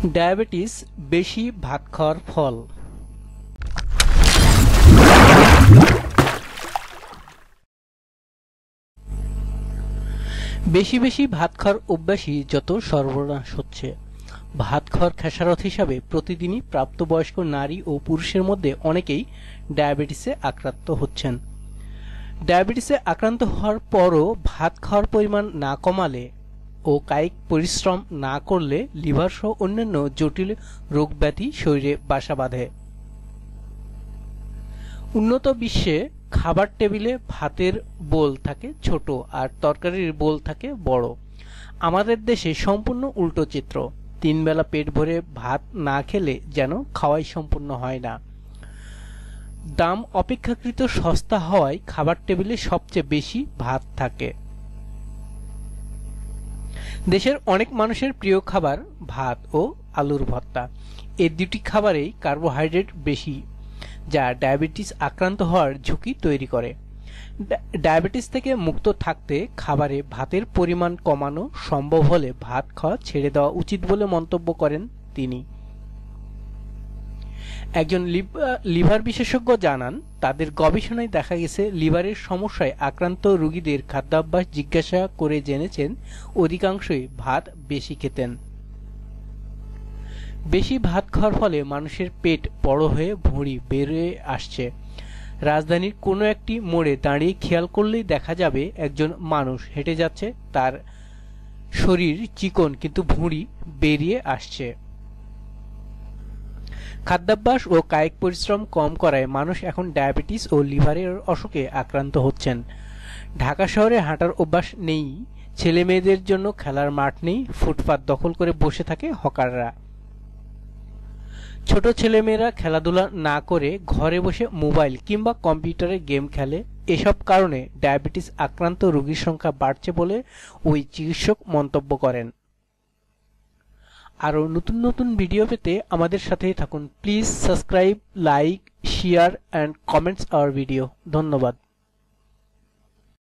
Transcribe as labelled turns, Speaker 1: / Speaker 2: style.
Speaker 1: Diabetes বেশি ভাত খাওয়ার ফল। বেশি বেশি ভাত খাওয়ার অভ্যাসই যত সর্বনাশ হচ্ছে। ভাত খাওয়ার খেসারত হিসাবে প্রতিদিনই প্রাপ্তবয়স্ক নারী ও পুরুষের মধ্যে অনেকেই ডায়াবেটিসে আক্রান্ত হচ্ছেন। ডায়াবেটিসে আক্রান্ত হওয়ার পরও ভাত খাওয়ার পরিমাণ না কমালে ও কায়িক পরিশ্রম না করলে লিভার সহ অন্যান্য জটিল রোগব্যাধি শরীরে বাসা বাঁধে। উন্নত বিশ্বে খাবার টেবিলে ভাতের বোল থাকে ছোট আর তরকারির বোল থাকে বড়। আমাদের দেশে সম্পূর্ণ উল্টো চিত্র। তিন বেলা পেট ভরে ভাত না খেলে যেন খাওয়াই সম্পূর্ণ হয় না। দাম অপেক্ষাকৃত সস্তা হওয়ায় খাবার টেবিলে সবচেয়ে বেশি ভাত থাকে। দেশের অনেক মানুষের প্রিয় খাবার ভাত ও আলুর ভর্তা। এই দুটি খাবারেই কার্বোহাইড্রেট বেশি, যা ডায়াবেটিস আক্রান্ত হওয়ার ঝুঁকি তৈরি করে। ডায়াবেটিস থেকে মুক্ত থাকতে খাবারে ভাতের পরিমাণ কমানো সম্ভব হলে ভাত খাওয়া ছেড়ে দেওয়া উচিত বলে মন্তব্য করেন তিনি। একজন লিভার বিশেষজ্ঞ জানান, তাদের গবেষণায় দেখা গেছে লিভারের সমস্যায় আক্রান্ত রোগীদের খাদ্যাভ্যাস জিজ্ঞাসা করে জেনেছেন অধিকাংশই ভাত বেশি খেতেন। বেশি ভাত খাওয়ার ফলে মানুষের পেট বড় হয়ে ভুঁড়ি বেড়ে আসছে। রাজধানীর কোনো একটি মোড়ে দাঁড়িয়ে খেয়াল করলেই দেখা যাবে একজন মানুষ হেঁটে যাচ্ছে, তার শরীর চিকন কিন্তু ভুঁড়ি বেরিয়ে আসছে। খাদ্যাভ্যাস ও কায়িক পরিশ্রম কম করায় মানুষ এখন ডায়াবেটিস ও লিভারের অসুখে আক্রান্ত হচ্ছেন। ঢাকা শহরে হাঁটার অভ্যাস নেই, ছেলে মেয়েদের জন্য খেলার মাঠ নেই, ফুটপাত দখল করে বসে থাকে হকাররা। ছোট ছেলেমেয়েরা খেলাধুলা না করে ঘরে বসে মোবাইল কিংবা কম্পিউটারে গেম খেলে। এসব কারণে ডায়াবেটিস আক্রান্ত রোগীর সংখ্যা বাড়ছে বলে ওই চিকিৎসক মন্তব্য করেন। আরও নতুন নতুন ভিডিও পেতে আমাদের সাথেই থাকুন। Please subscribe, like, share and comments hour video. ধন্যবাদ।